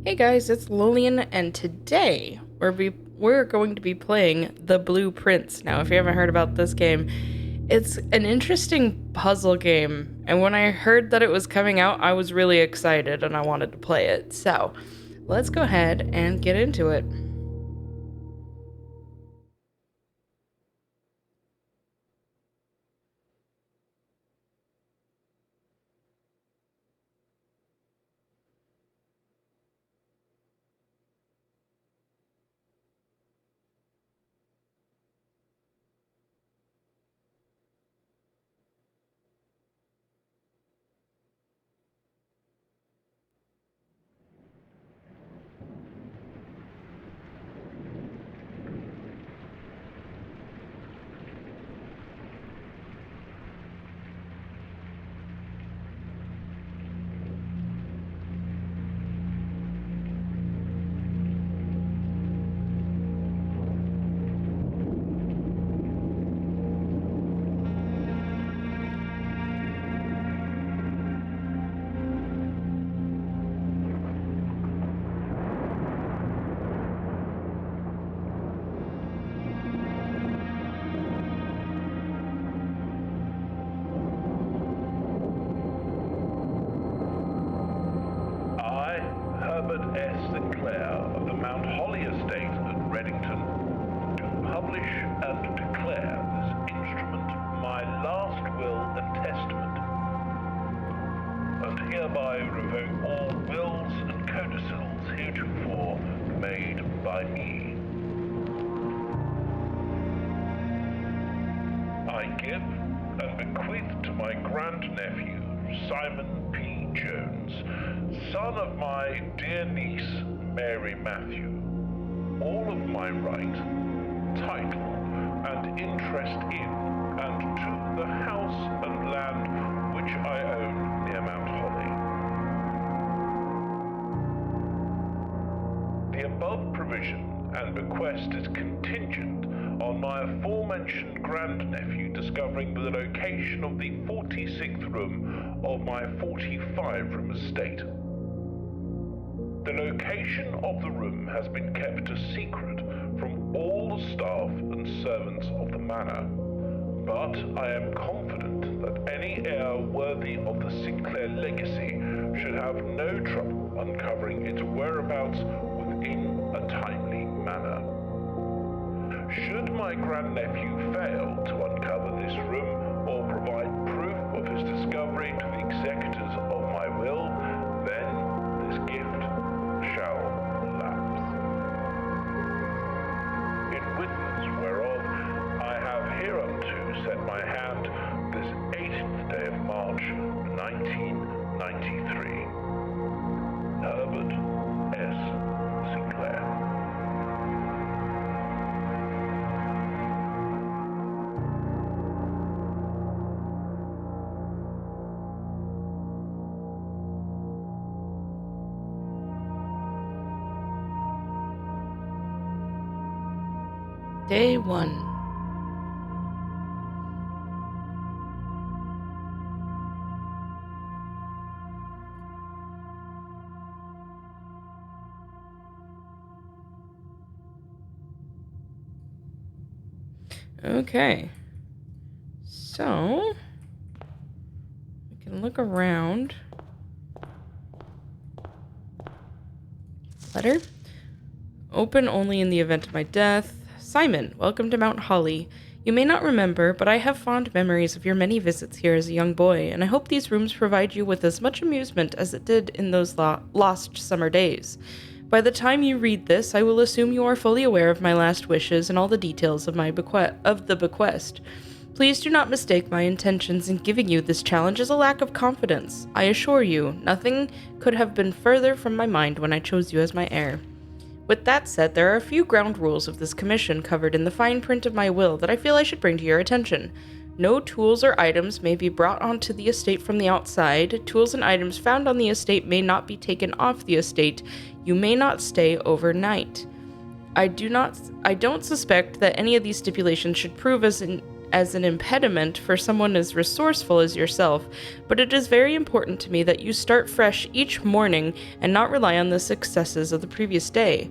Hey guys, it's Lillian, and today we're going to be playing The Blue Prince. Now, if you haven't heard about this game, it's an interesting puzzle game, and when I heard that it was coming out, I was really excited and I wanted to play it. So, let's go ahead and get into it. I, Herbert S. Sinclair of the Mount Holly Estate at Reddington, do publish and declare this instrument my last will and testament, and hereby revoke all wills and codicils heretofore made by me. I give and bequeath to my grandnephew, Simon P. Jones, son of my dear niece, Mary Matthew, all of my right, title, and interest in and to the house and land which I own near Mount Holly. The above provision and bequest is contingent on my aforementioned grandnephew discovering the location of the 46th room of my 45-room estate. The location of the room has been kept a secret from all the staff and servants of the manor, but I am confident that any heir worthy of the Sinclair legacy should have no trouble uncovering its whereabouts within a timely manner. Should my grandnephew fail to uncover this room or provide proof of his discovery to the executors of my will, then this gift shall lapse. In witness whereof I have hereunto set my hand this 18th day of March, 1993. Herbert S. Sinclair. Day 1. Okay. So, we can look around. Letter. Open only in the event of my death. Simon, welcome to Mount Holly. You may not remember, but I have fond memories of your many visits here as a young boy, and I hope these rooms provide you with as much amusement as it did in those lost summer days. By the time you read this, I will assume you are fully aware of my last wishes and all the details of the bequest. Please do not mistake my intentions in giving you this challenge as a lack of confidence. I assure you, nothing could have been further from my mind when I chose you as my heir. With that said, there are a few ground rules of this commission covered in the fine print of my will that I feel I should bring to your attention. No tools or items may be brought onto the estate from the outside. Tools and items found on the estate may not be taken off the estate. You may not stay overnight. I don't suspect that any of these stipulations should prove as as an impediment for someone as resourceful as yourself, but it is very important to me that you start fresh each morning and not rely on the successes of the previous day.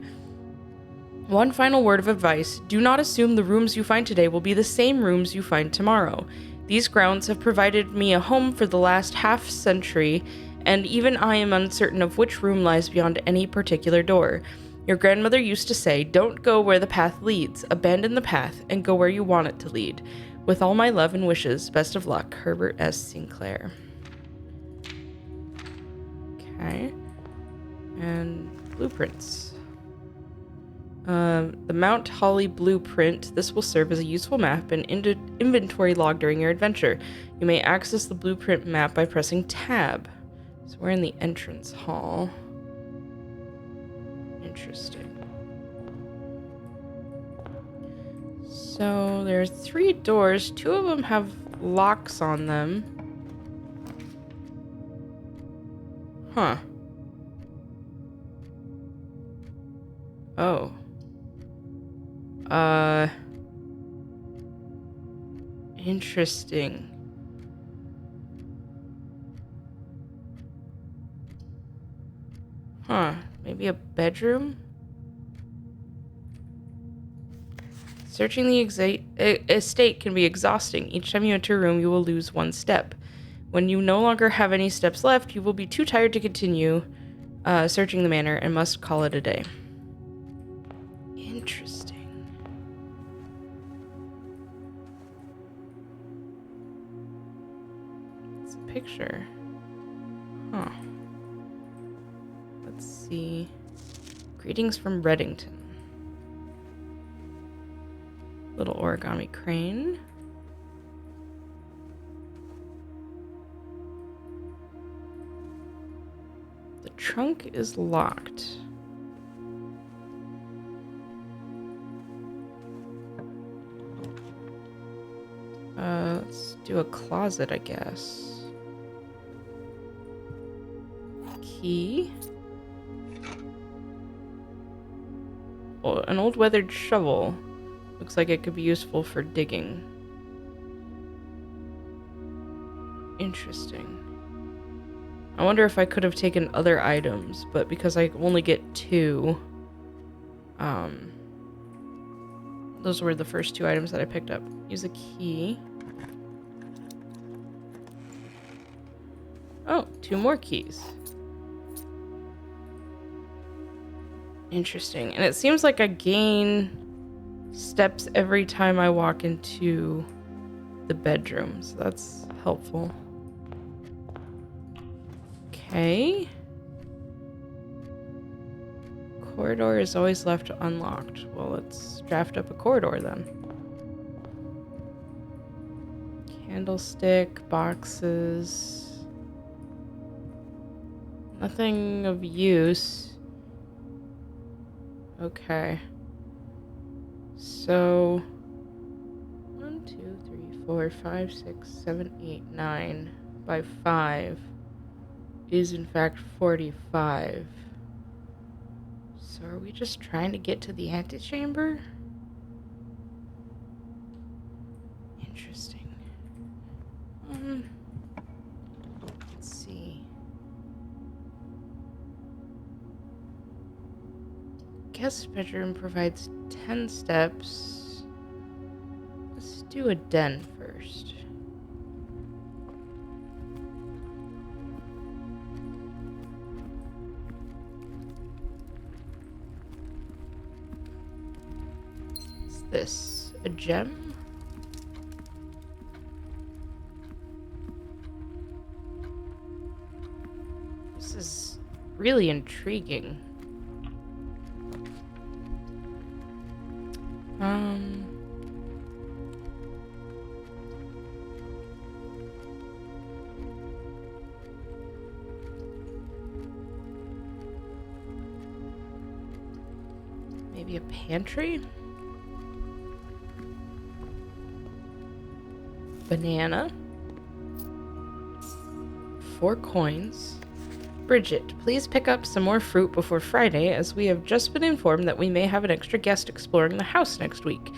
One final word of advice: do not assume the rooms you find today will be the same rooms you find tomorrow. These grounds have provided me a home for the last half-century, and even I am uncertain of which room lies beyond any particular door. Your grandmother used to say, "Don't go where the path leads, abandon the path, and go where you want it to lead." With all my love and wishes, best of luck, Herbert S. Sinclair. Okay. And blueprints. The Mount Holly blueprint. This will serve as a useful map and inventory log during your adventure. You may access the blueprint map by pressing tab. So we're in the entrance hall. Interesting. So there are 3 doors. 2 of them have locks on them. Huh. Oh. Interesting. Huh. Maybe a bedroom? Searching the estate can be exhausting. Each time you enter a room, you will lose 1 step. When you no longer have any steps left, you will be too tired to continue searching the manor and must call it a day. Interesting. It's a picture. Huh. Let's see. Greetings from Reddington. Little origami crane. The trunk is locked. Let's do a closet, I guess. Key. Oh, an old weathered shovel. Looks like it could be useful for digging. Interesting. I wonder if I could have taken other items, but because I only get 2, those were the first 2 items that I picked up. Use a key. Oh, 2 more keys. Interesting. And it seems like I gain steps every time I walk into the bedroom, so that's helpful. Okay. Corridor is always left unlocked. Well, let's draft up a corridor then. Candlestick, boxes. Nothing of use. Okay. So 1, 2, 3, 4, 5, 6, 7, 8, 9 by 5 is in fact 45. So are we just trying to get to the antechamber? Interesting. Let's see. Guest bedroom provides 10 steps. Let's do a den first. What's this? A gem? This is really intriguing. Maybe a pantry? Banana. 4 coins. Bridget, please pick up some more fruit before Friday, as we have just been informed that we may have an extra guest exploring the house next week.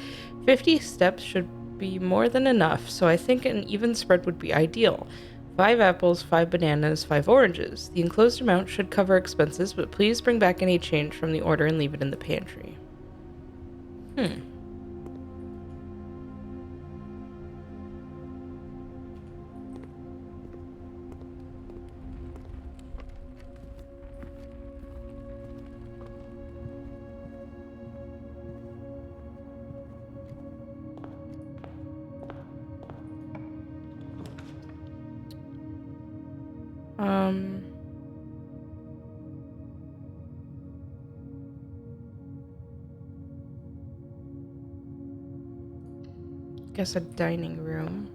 50 steps should be more than enough, so I think an even spread would be ideal. 5 apples, 5 bananas, 5 oranges. The enclosed amount should cover expenses, but please bring back any change from the order and leave it in the pantry. Guess a dining room.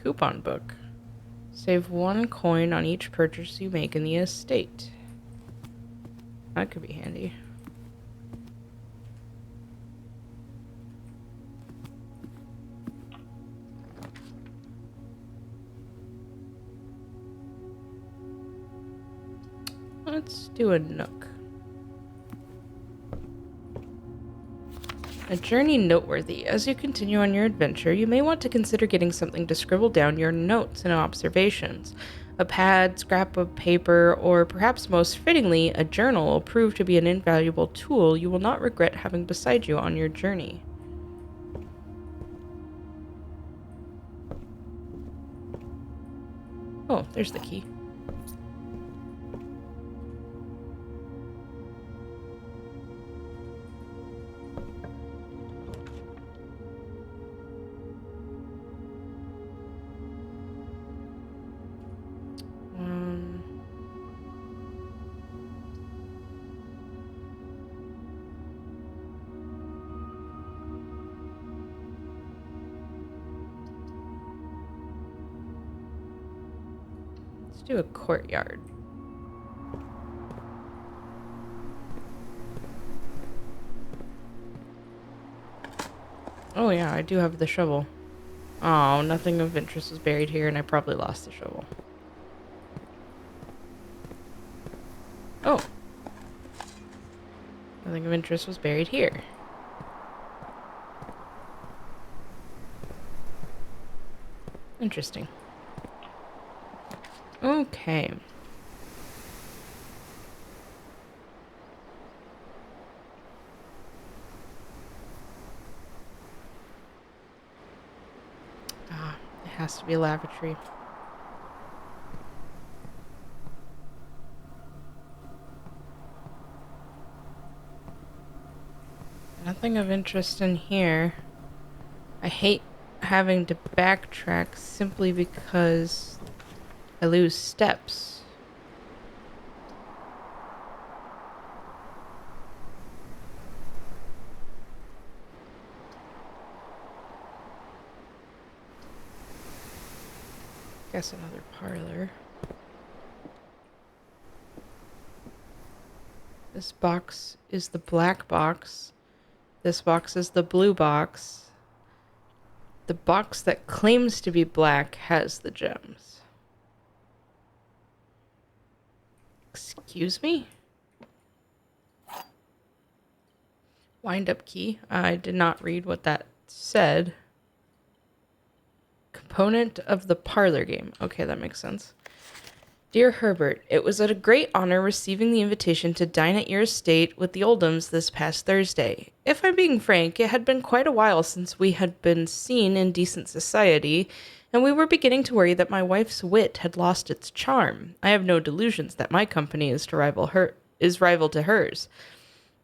Coupon book. Save 1 coin on each purchase you make in the estate. That could be handy. Let's do a nook. A journey noteworthy. As you continue on your adventure, you may want to consider getting something to scribble down your notes and observations. A pad, scrap of paper, or perhaps most fittingly, a journal will prove to be an invaluable tool you will not regret having beside you on your journey. Oh, there's the key. Let's do a courtyard. Oh yeah, I do have the shovel. Oh, nothing of interest was buried here, and I probably lost the shovel. Oh. Nothing of interest was buried here. Interesting. Okay. Ah, it has to be a lavatory. Nothing of interest in here. I hate having to backtrack simply because I lose steps. Guess another parlor. This box is the black box. This box is the blue box. The box that claims to be black has the gems. Excuse me? Wind up key. I did not read what that said. Component of the parlor game. Okay, that makes sense. Dear Herbert, it was a great honor receiving the invitation to dine at your estate with the Oldhams this past Thursday. If I'm being frank, it had been quite a while since we had been seen in decent society, and we were beginning to worry that my wife's wit had lost its charm. I have no delusions that my company is rival to hers.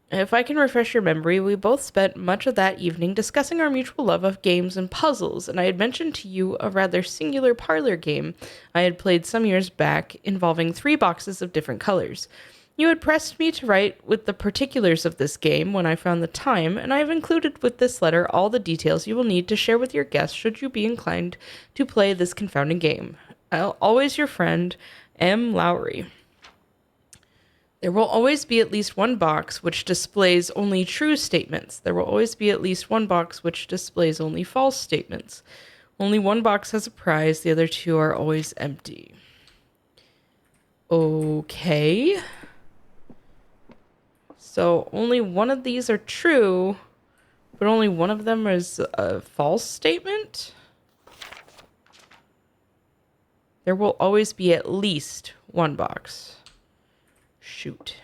If I can refresh your memory, we both spent much of that evening discussing our mutual love of games and puzzles, and I had mentioned to you a rather singular parlor game I had played some years back involving 3 boxes of different colors. You had pressed me to write with the particulars of this game when I found the time, and I have included with this letter all the details you will need to share with your guests should you be inclined to play this confounding game. Always your friend, M. Lowry. There will always be at least one box which displays only true statements. There will always be at least one box which displays only false statements. Only one box has a prize. The other 2 are always empty. Okay. So only one of these are true, but only one of them is a false statement. There will always be at least one box. Shoot.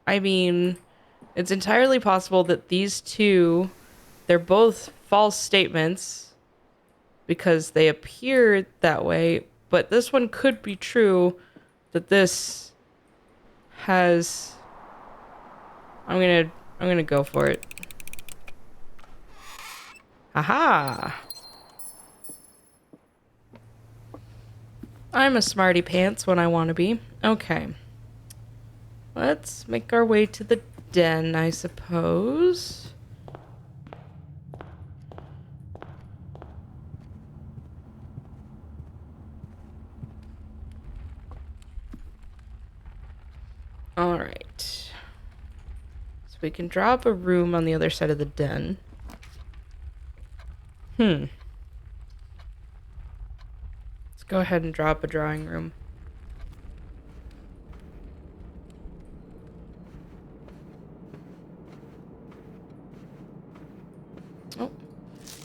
I mean, it's entirely possible that these two, they're both false statements because they appear that way, but this one could be true that this has I'm gonna go for it. Aha! I'm a smarty pants when I want to be. Okay. Let's make our way to the den, I suppose. Alright. So we can drop a room on the other side of the den. Let's go ahead and drop a drawing room. Oh.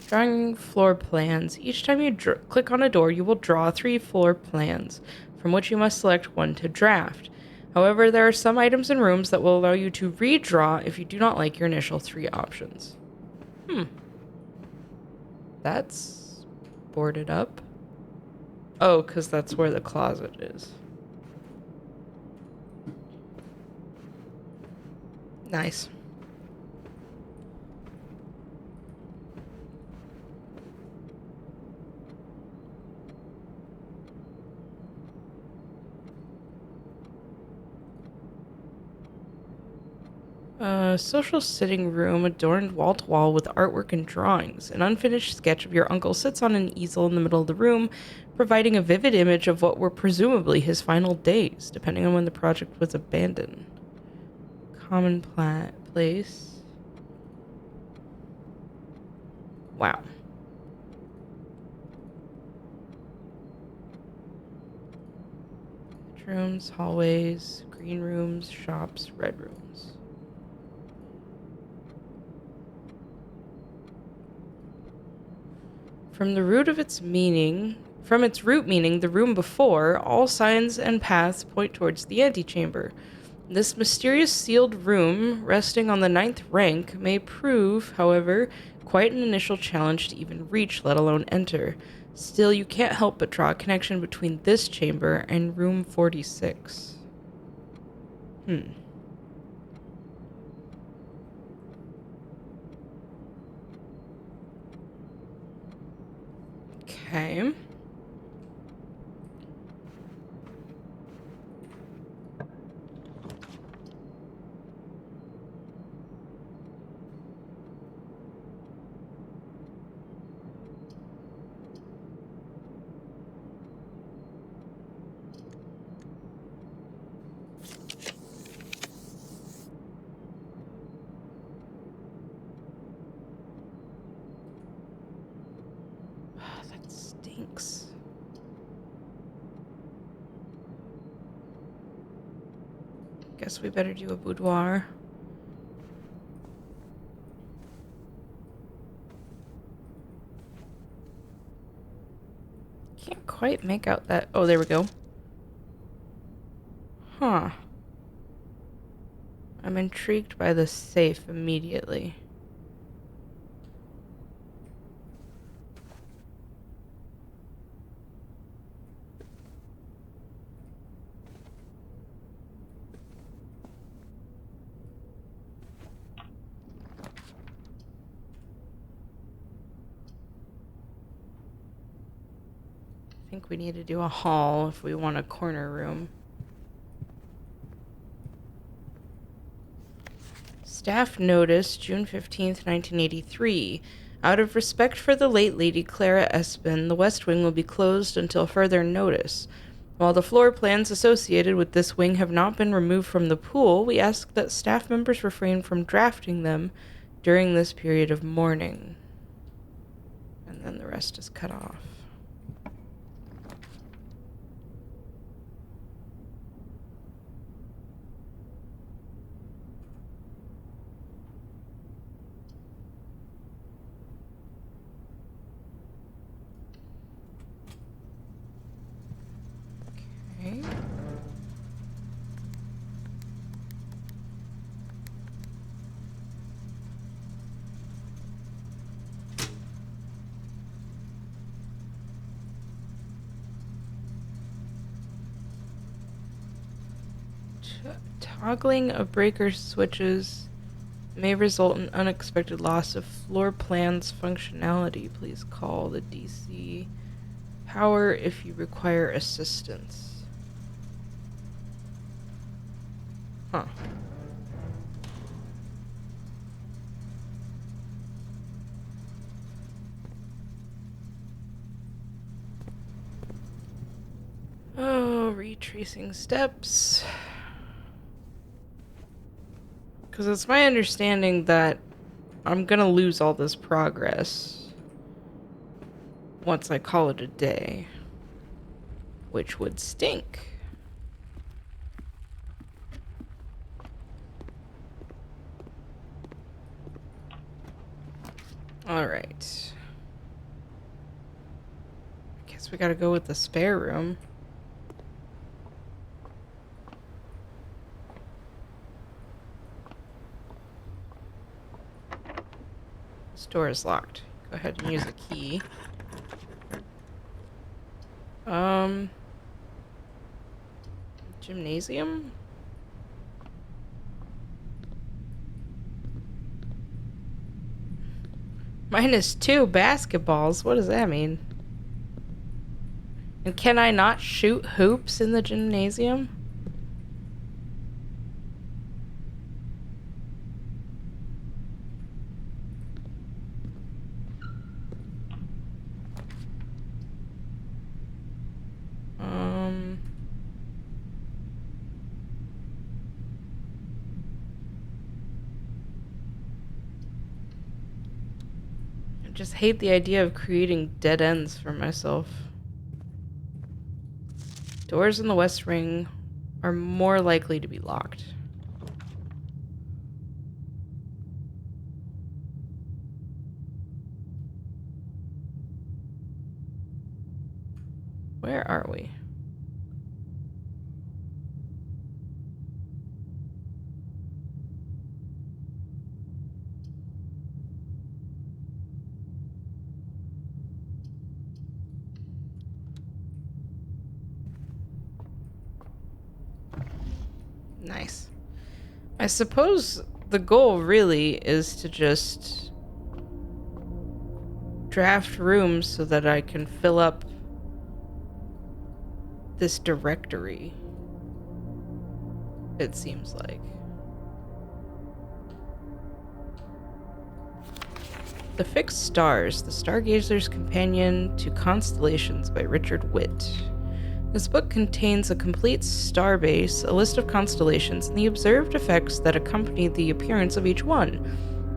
Drawing floor plans. Each time you click on a door, you will draw 3 floor plans, from which you must select one to draft. However, there are some items and rooms that will allow you to redraw if you do not like your initial 3 options. That's boarded up. Oh, because that's where the closet is. Nice. Social sitting room adorned wall to wall with artwork and drawings. An unfinished sketch of your uncle sits on an easel in the middle of the room, providing a vivid image of what were presumably his final days, depending on when the project was abandoned. Common place. Wow. Bedrooms, hallways, green rooms, shops, red rooms. From its root meaning, the room before, all signs and paths point towards the antechamber. This mysterious sealed room, resting on the 9th rank, may prove, however, quite an initial challenge to even reach, let alone enter. Still, you can't help but draw a connection between this chamber and room 46. Okay. That stinks. Guess we better do a boudoir. Can't quite make out that. Oh, there we go. Huh. I'm intrigued by the safe immediately. I think we need to do a hall if we want a corner room. Staff notice, June 15th, 1983. Out of respect for the late Lady Clara Espin, the West Wing will be closed until further notice. While the floor plans associated with this wing have not been removed from the pool, we ask that staff members refrain from drafting them during this period of mourning. And then the rest is cut off. Toggling of breaker switches may result in unexpected loss of floor plan's functionality. Please call the DC power if you require assistance. Huh. Oh, retracing steps. Because it's my understanding that I'm gonna lose all this progress once I call it a day, which would stink. Alright. I guess we gotta go with the spare room. This door is locked. Go ahead and use a key. Gymnasium? -2 basketballs? What does that mean? And can I not shoot hoops in the gymnasium? I just hate the idea of creating dead ends for myself. Doors in the West Ring are more likely to be locked. Where are we? Nice. I suppose the goal really is to just draft rooms so that I can fill up this directory, it seems like. The Fixed Stars, The Stargazer's Companion to Constellations by Richard Witt. This book contains a complete starbase, a list of constellations, and the observed effects that accompany the appearance of each one.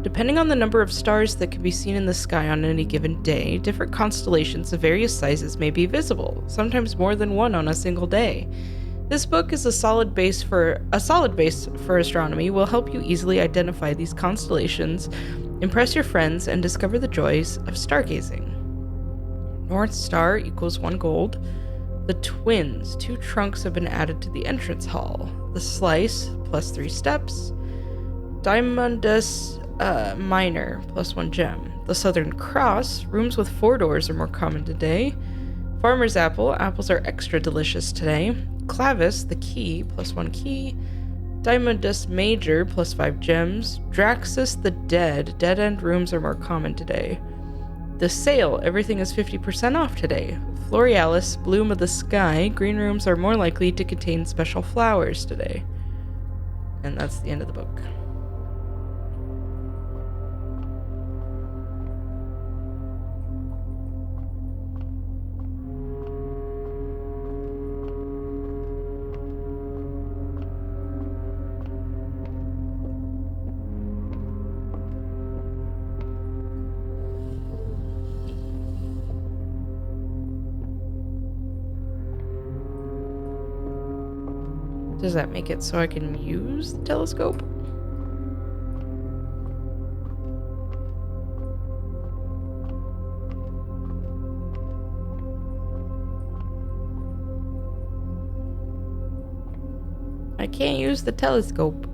Depending on the number of stars that can be seen in the sky on any given day, different constellations of various sizes may be visible, sometimes more than one on a single day. This book is a solid base for astronomy, will help you easily identify these constellations, impress your friends, and discover the joys of stargazing. North Star equals 1 gold. The Twins, 2 trunks have been added to the entrance hall. The Slice, plus 3 steps. Diamondus Minor, plus 1 gem. The Southern Cross, rooms with 4 doors are more common today. Farmer's Apple, apples are extra delicious today. Clavis, the Key, plus 1 key. Diamondus Major, plus 5 gems. Draxus the Dead, dead-end rooms are more common today. The Sale, everything is 50% off today. Florealis, Bloom of the Sky, green rooms are more likely to contain special flowers today. And that's the end of the book. Does that make it so I can use the telescope? I can't use the telescope.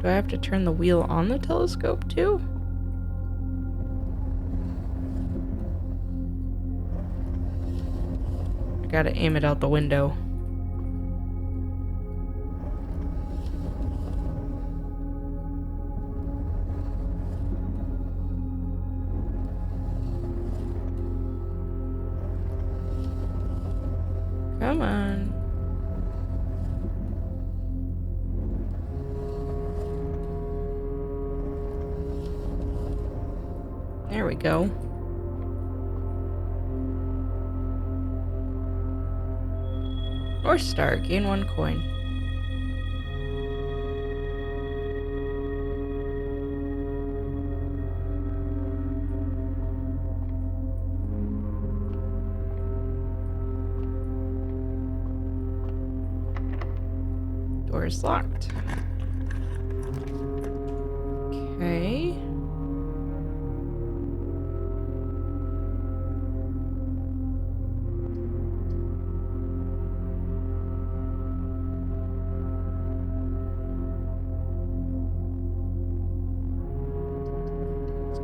Do I have to turn the wheel on the telescope too? I gotta aim it out the window. Come on. There we go. Or star, gain 1 coin. Door is locked. Okay.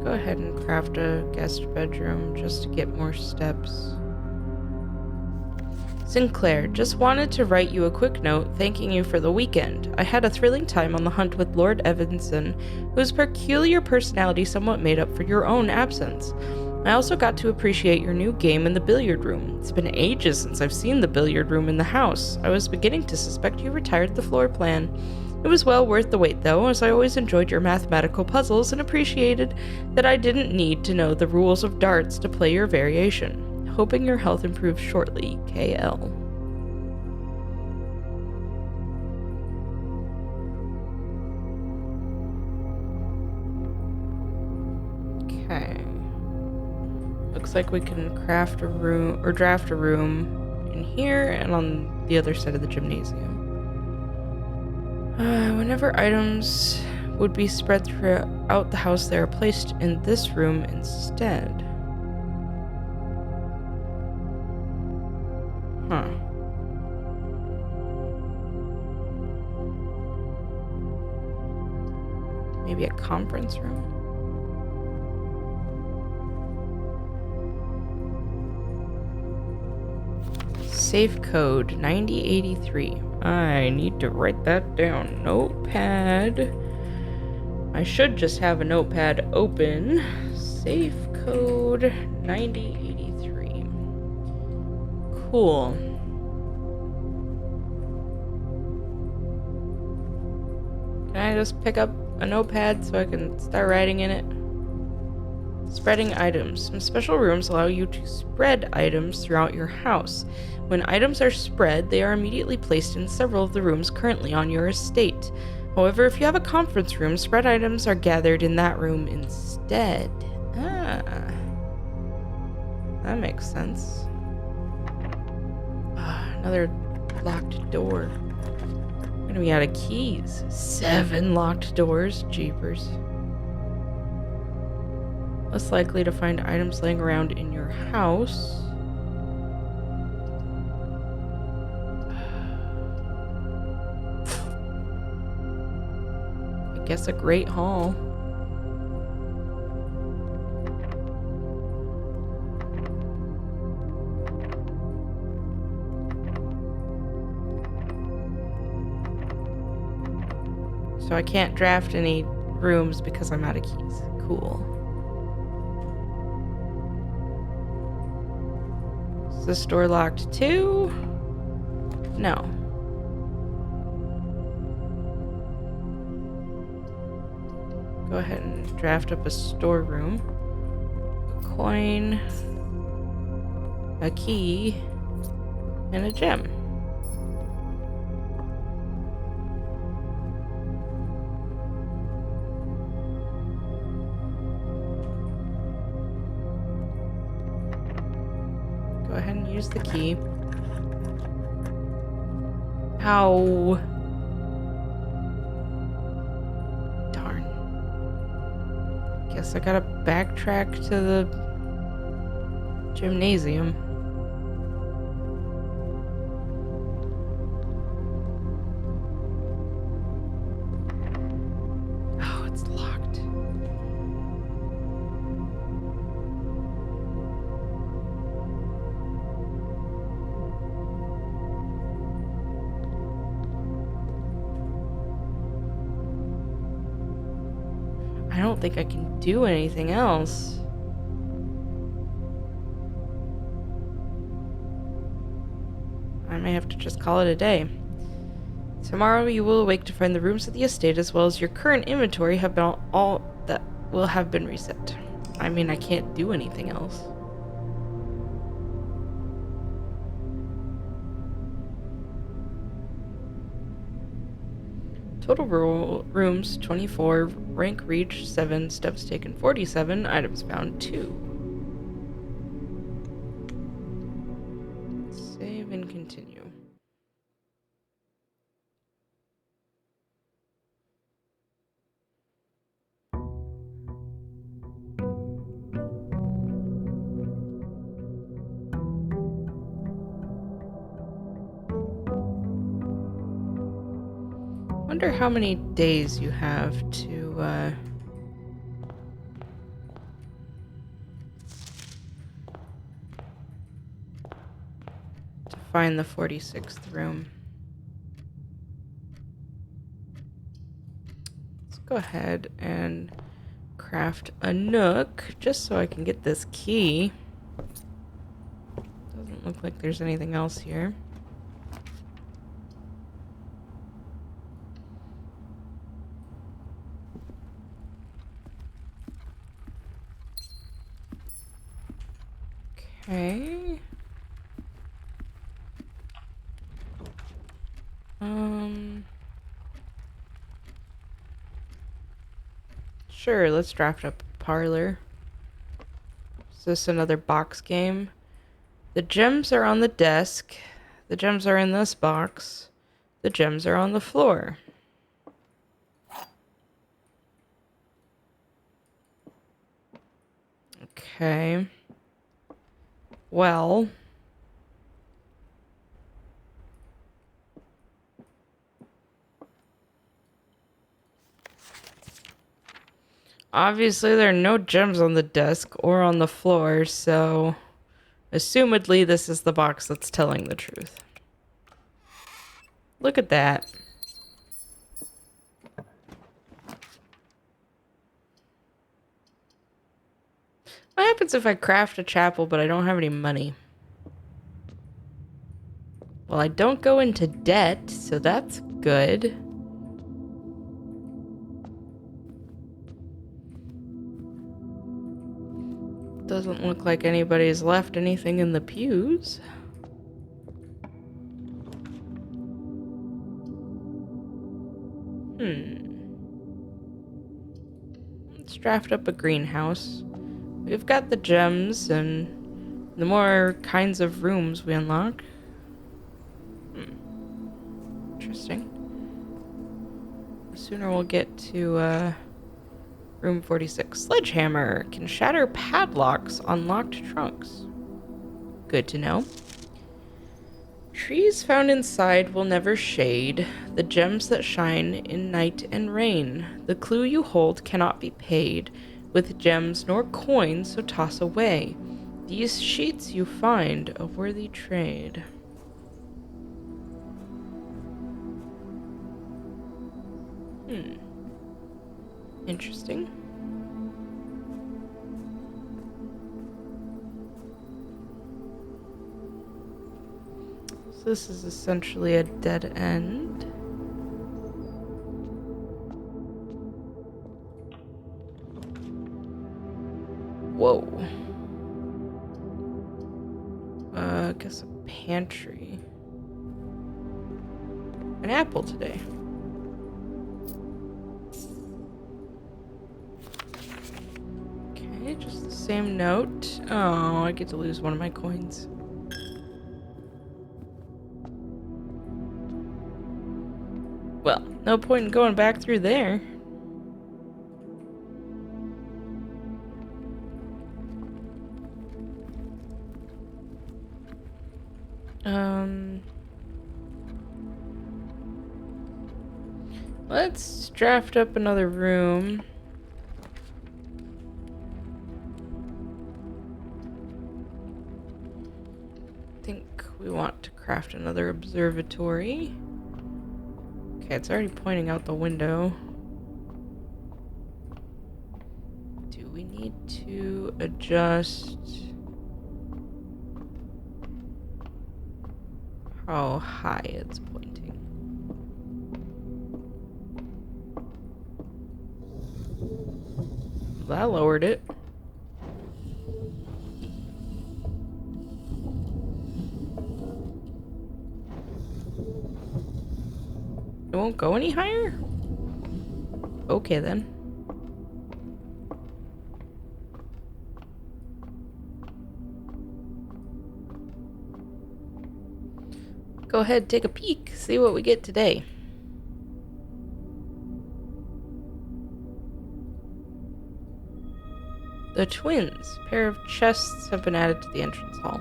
Go ahead and craft a guest bedroom just to get more steps. Sinclair, just wanted to write you a quick note thanking you for the weekend. I had a thrilling time on the hunt with Lord Evanson, whose peculiar personality somewhat made up for your own absence. I also got to appreciate your new game in the billiard room. It's been ages since I've seen the billiard room in the house. I was beginning to suspect you retired the floor plan. It was well worth the wait, though, as I always enjoyed your mathematical puzzles and appreciated that I didn't need to know the rules of darts to play your variation. Hoping your health improves shortly, KL. Okay. Looks like we can craft a room, or draft a room in here and on the other side of the gymnasium. Whenever items would be spread throughout the house, they are placed in this room instead. Huh. Maybe a conference room? Safe code 9083. I need to write that down. Notepad. I should just have a notepad open. Safe code 9083. Cool. Can I just pick up a notepad so I can start writing in it? Spreading items. Some special rooms allow you to spread items throughout your house. When items are spread, they are immediately placed in several of the rooms currently on your estate. However, if you have a conference room, spread items are gathered in that room instead. Ah. That makes sense. Another locked door. I'm gonna be out of keys. 7 locked doors. Jeepers. Less likely to find items laying around in your house. I guess a great hall. So I can't draft any rooms because I'm out of keys. Cool. Is this door locked too? No. Go ahead and draft up a storeroom. A coin, a key, and a gem. Go ahead and use the key. Ow. Darn. Guess I gotta backtrack to the gymnasium. Oh, it's locked. I don't think I can do anything else. may have to just call it a day. Tomorrow you will awake to find the rooms of the estate as well as your current inventory have been all that will have been reset. I mean, I can't do anything else. Total rooms 24, rank reached 7, steps taken 47, items found 2. Save and continue. Wonder how many days you have to find the 46th room. Let's go ahead and craft a nook just so I can get this key. Doesn't look like there's anything else here. Okay. Sure, let's draft up a parlor. Is this another box game? The gems are on the desk. The gems are in this box. The gems are on the floor. Okay. Well. Obviously, there are no gems on the desk or on the floor, so assumedly this is the box that's telling the truth. Look at that. What happens if I craft a chapel but I don't have any money? Well, I don't go into debt, so that's good. Doesn't look like anybody's left anything in the pews. Let's draft up a greenhouse. We've got the gems, and the more kinds of rooms we unlock. Interesting. The sooner we'll get to, room 46. Sledgehammer can shatter padlocks on locked trunks. Good to know. Trees found inside will never shade. The gems that shine in night and rain. The clue you hold cannot be paid with gems nor coins, so toss away. These sheets you find a worthy trade. Interesting. So this is essentially a dead end. Whoa. I guess a pantry. An apple today. Okay, just the same note. Oh, I get to lose one of my coins. Well, no point in going back through there. Let's draft up another room. I think we want to craft another observatory. Okay, it's already pointing out the window. Do we need to adjust how high it's pointing. That lowered it. It won't go any higher? Okay then. Go ahead, take a peek, see what we get today. The twins. A pair of chests have been added to the entrance hall.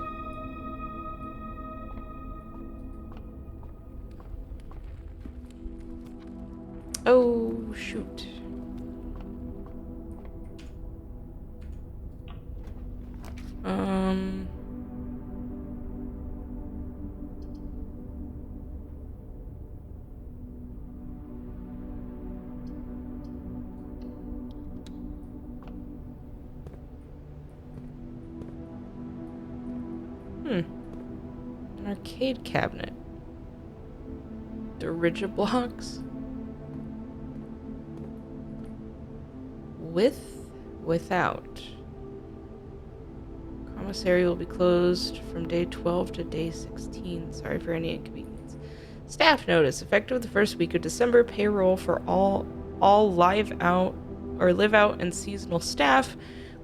Oh, shoot. An arcade cabinet. Dirigiblocks. Without. Commissary will be closed from day 12 to day 16. Sorry for any inconvenience. Staff notice. Effective the first week of December, payroll for all live out and seasonal staff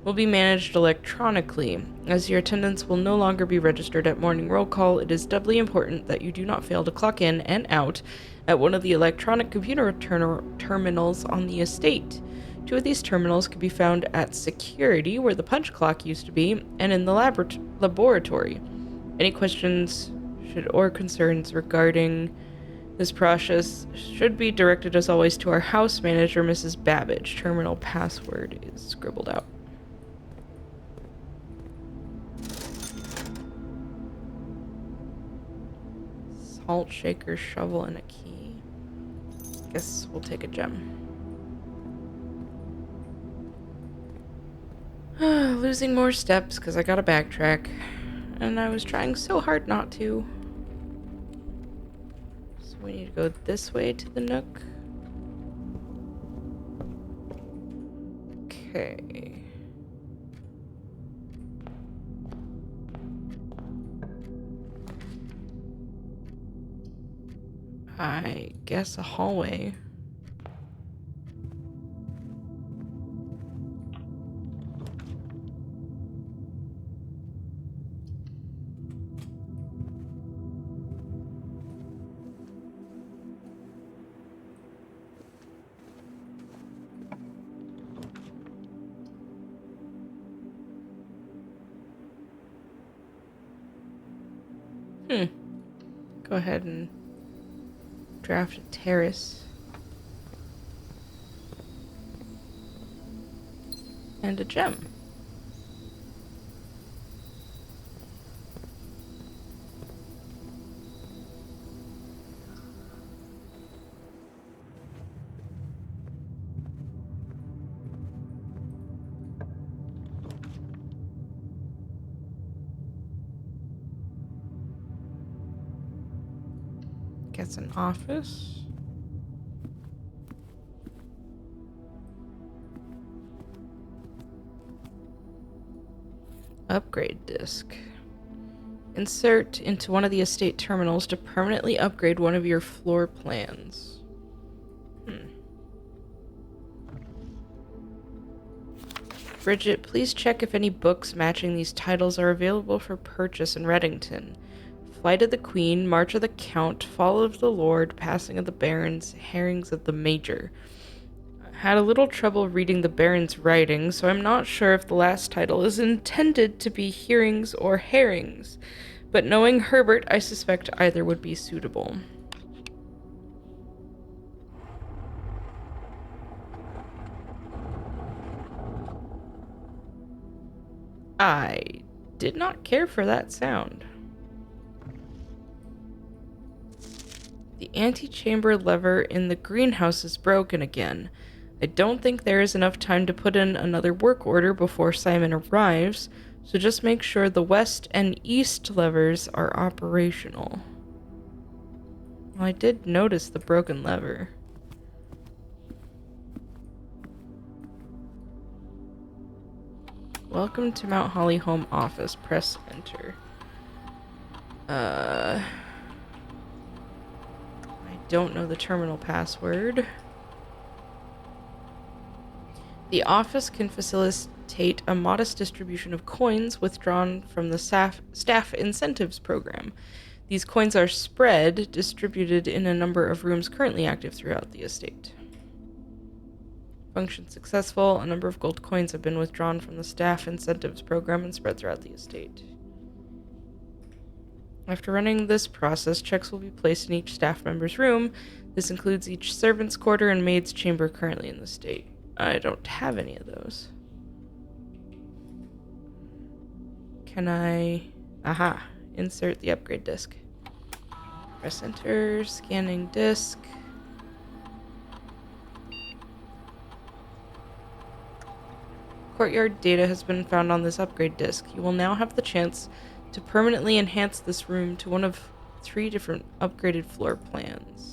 will be managed electronically. As your attendance will no longer be registered at morning roll call, it is doubly important that you do not fail to clock in and out at one of the electronic computer terminals on the estate. 2 of these terminals can be found at security, where the punch clock used to be, and in the laboratory. Any questions or concerns regarding this process should be directed, as always, to our house manager, Mrs. Babbage. Terminal password is scribbled out. Salt shaker, shovel, and a key. Guess we'll take a gem. Losing more steps because I gotta backtrack. And I was trying so hard not to. So we need to go this way to the Nook. Okay. I guess a hallway. Go ahead and draft a terrace. And a gem. Gets an office. Upgrade disc. Insert into one of the estate terminals to permanently upgrade one of your floor plans. Bridget, please check if any books matching these titles are available for purchase in Reddington. Flight of the Queen, March of the Count, Fall of the Lord, Passing of the Barons, Herrings of the Major. I had a little trouble reading the Baron's writing, so I'm not sure if the last title is intended to be Hearings or Herrings, but knowing Herbert, I suspect either would be suitable. I did not care for that sound. The antechamber lever in the greenhouse is broken again. I don't think there is enough time to put in another work order before Simon arrives, so just make sure the west and east levers are operational. Well, I did notice the broken lever. Welcome to Mount Holly Home Office. Press enter. I don't know the terminal password. The office can facilitate a modest distribution of coins withdrawn from the staff incentives program. These coins are distributed in a number of rooms currently active throughout the estate. Function successful. A number of gold coins have been withdrawn from the staff incentives program and spread throughout the estate. After running this process, checks will be placed in each staff member's room. This includes each servant's quarter and maid's chamber currently in the estate. I don't have any of those. Can I... Aha. Insert the upgrade disc. Press enter. Scanning disc. Courtyard data has been found on this upgrade disc. You will now have the chance to permanently enhance this room to one of 3 different upgraded floor plans.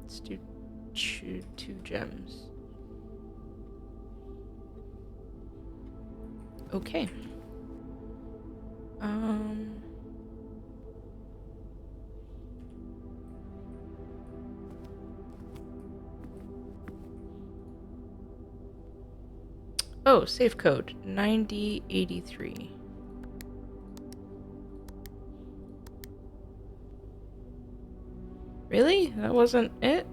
Let's do 2 gems. Okay. Oh, safe code 9083. Really? That wasn't it?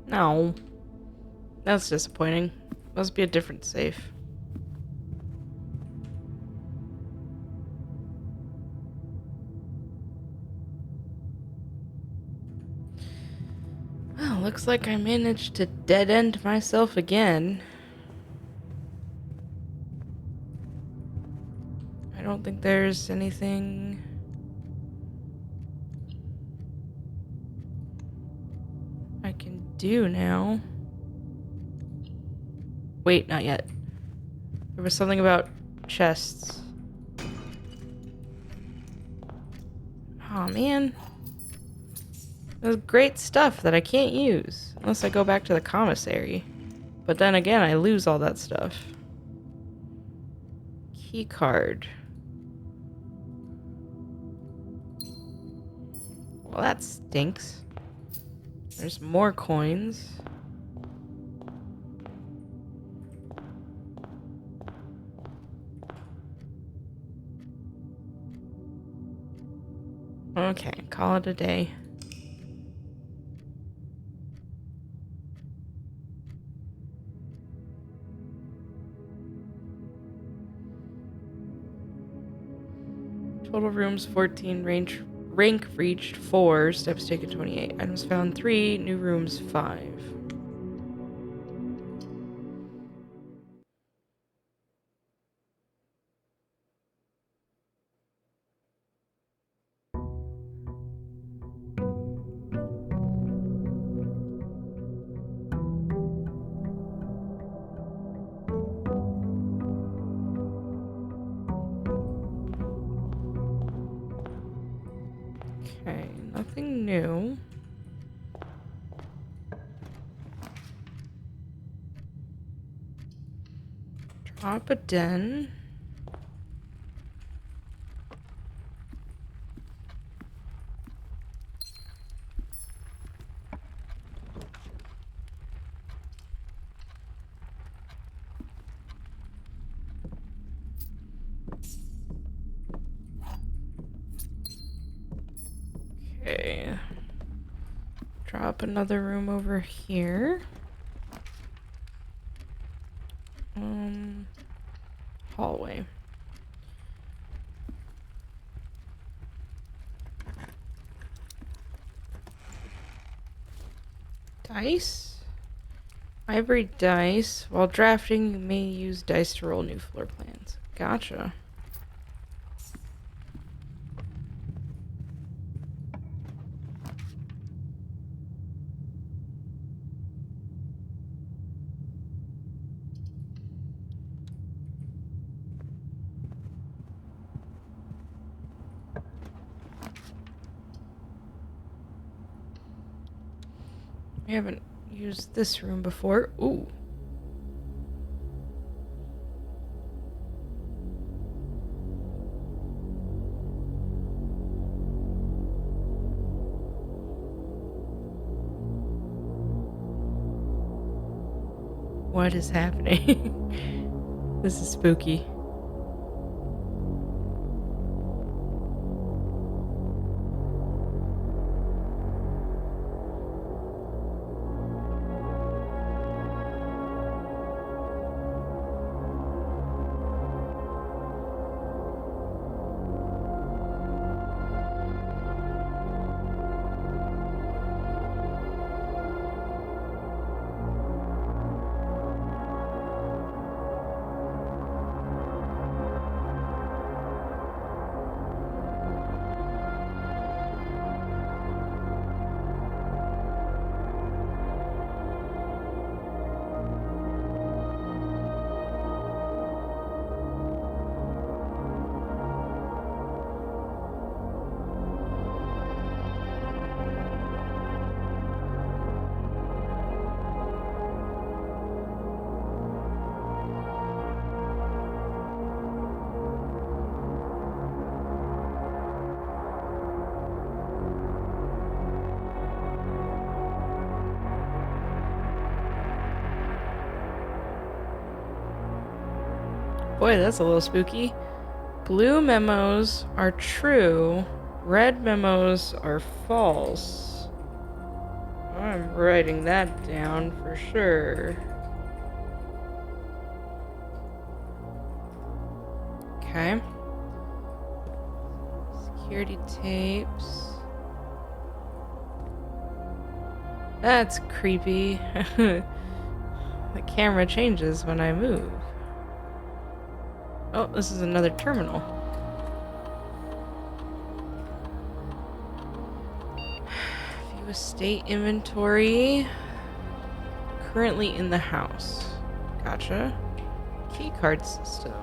No. That's disappointing. Must be a different safe. Well, looks like I managed to dead-end myself again. I don't think there's anything... I can do now. Wait, not yet. There was something about chests. Oh man. There's great stuff that I can't use unless I go back to the commissary. But then again, I lose all that stuff. Key card. Well, that stinks. There's more coins. Okay, call it a day. Total rooms 14, rank reached 4, steps taken 28, items found 3, new rooms 5. Okay, nothing new. Drop a den. Okay. Drop another room over here. Hallway. Dice? Ivory dice. While drafting, you may use dice to roll new floor plans. Gotcha. I haven't used this room before. Ooh. What is happening? This is spooky. Boy, that's a little spooky. Blue memos are true. Red memos are false. I'm writing that down for sure. Okay. Security tapes. That's creepy. The camera changes when I move. Oh, this is another terminal. View estate inventory. Currently in the house. Gotcha. Keycard system.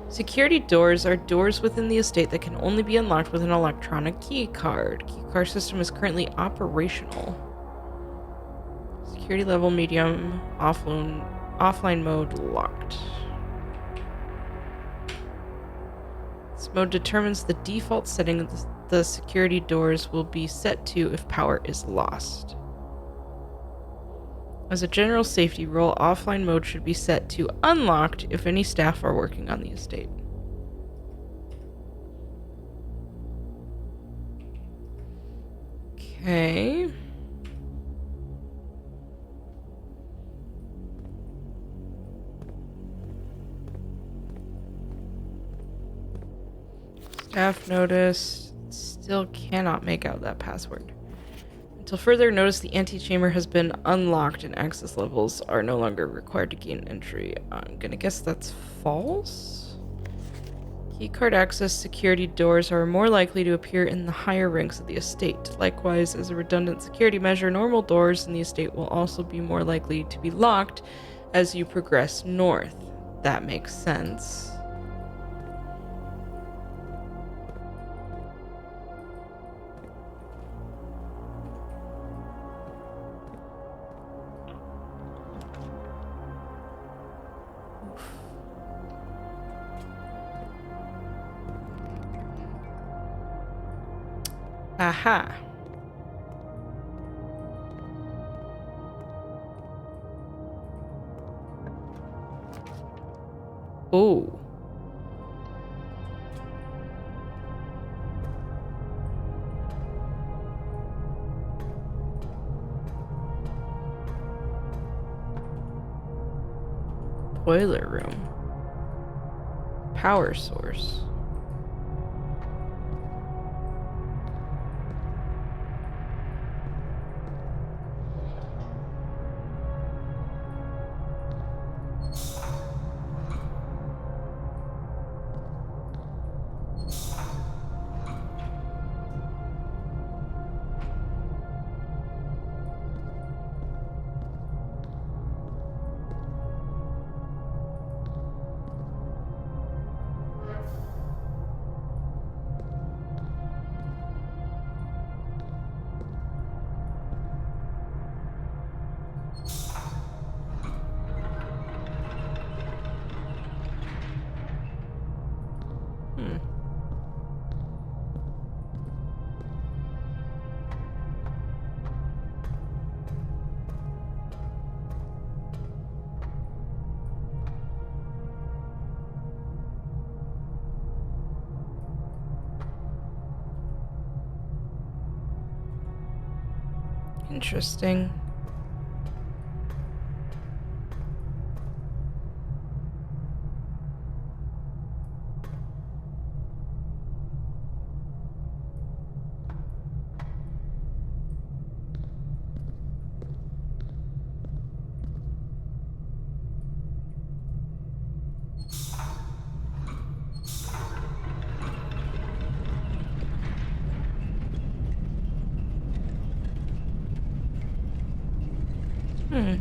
Security doors are doors within the estate that can only be unlocked with an electronic key card. Keycard system is currently operational. Security level medium, offline mode locked. This mode determines the default setting the security doors will be set to if power is lost. As a general safety rule, offline mode should be set to unlocked if any staff are working on the estate. Okay. Staff notice. Still cannot make out that password. Until further notice, the antechamber has been unlocked and access levels are no longer required to gain entry. I'm gonna guess that's false? Keycard access security doors are more likely to appear in the higher ranks of the estate. Likewise, as a redundant security measure, normal doors in the estate will also be more likely to be locked as you progress north. That makes sense. Aha. Oh. Boiler room. Power source. Interesting. Hmm.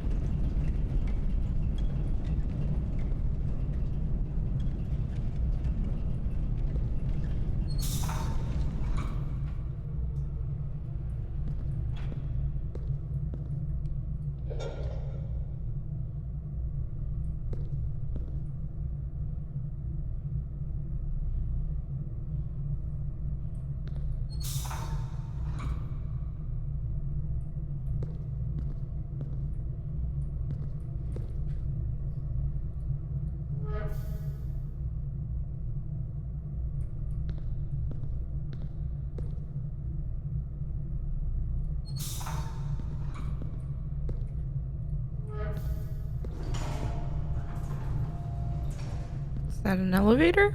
Is that an elevator?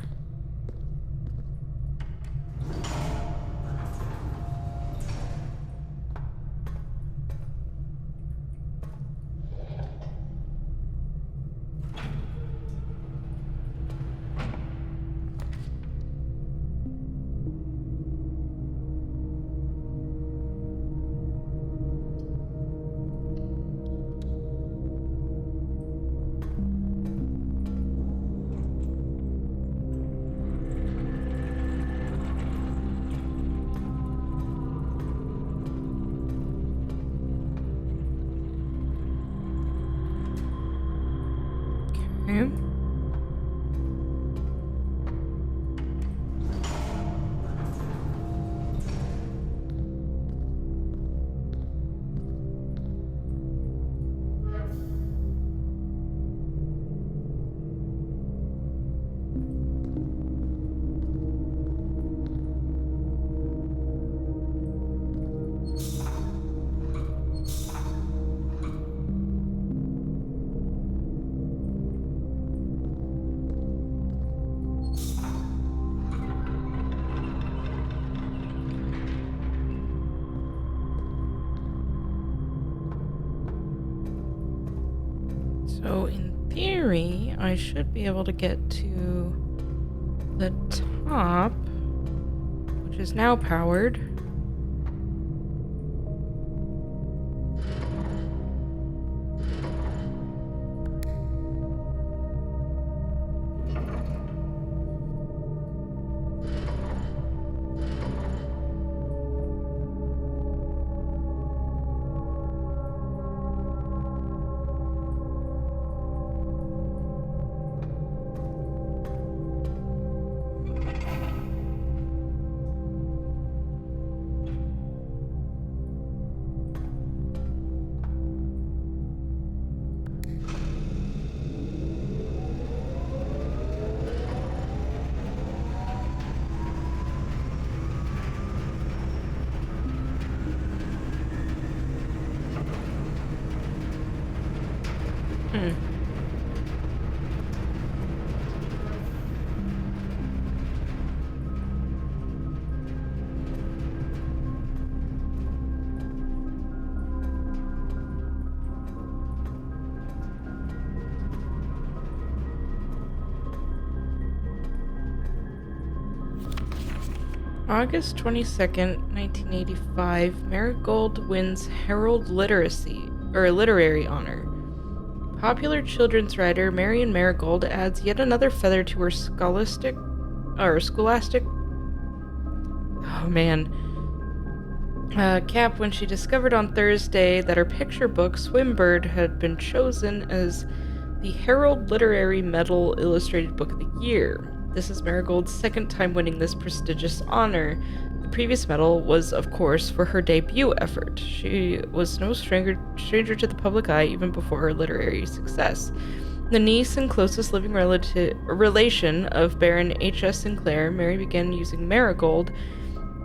Okay. So in theory, I should be able to get to the top, which is now powered. Hmm. August 22nd, 1985, Marigold wins Herald Literary Honor. Popular children's writer Marion Marigold adds yet another feather to her scholastic. Cap when she discovered on Thursday that her picture book, Swimbird, had been chosen as the Herald Literary Medal Illustrated Book of the Year. This is Marigold's second time winning this prestigious honor. The previous medal was, of course, for her debut effort. She was no stranger to the public eye even before her literary success. The niece and closest living relation of Baron H.S. Sinclair, Mary began using Marigold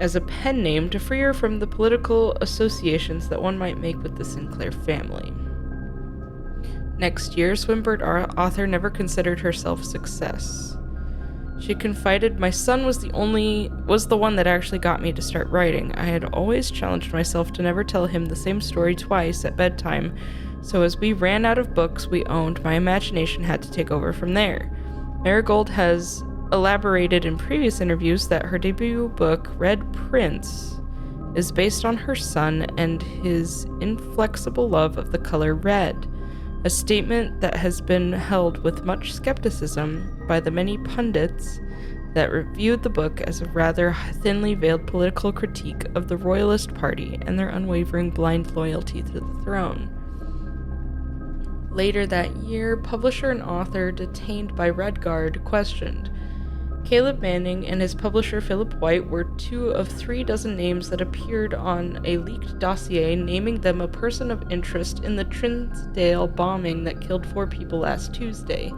as a pen name to free her from the political associations that one might make with the Sinclair family. Next year, Swinburne author never considered herself a success. She confided, "My son was the one that actually got me to start writing. I had always challenged myself to never tell him the same story twice at bedtime, so as we ran out of books we owned, my imagination had to take over from there." Marigold has elaborated in previous interviews that her debut book, Red Prince, is based on her son and his inflexible love of the color red, a statement that has been held with much skepticism by the many pundits that reviewed the book as a rather thinly veiled political critique of the Royalist Party and their unwavering blind loyalty to the throne. Later that year, publisher and author detained by Red Guard questioned. Caleb Manning and his publisher Philip White were 2 of 3 dozen names that appeared on a leaked dossier naming them a person of interest in the Trinsdale bombing that killed 4 people last Tuesday.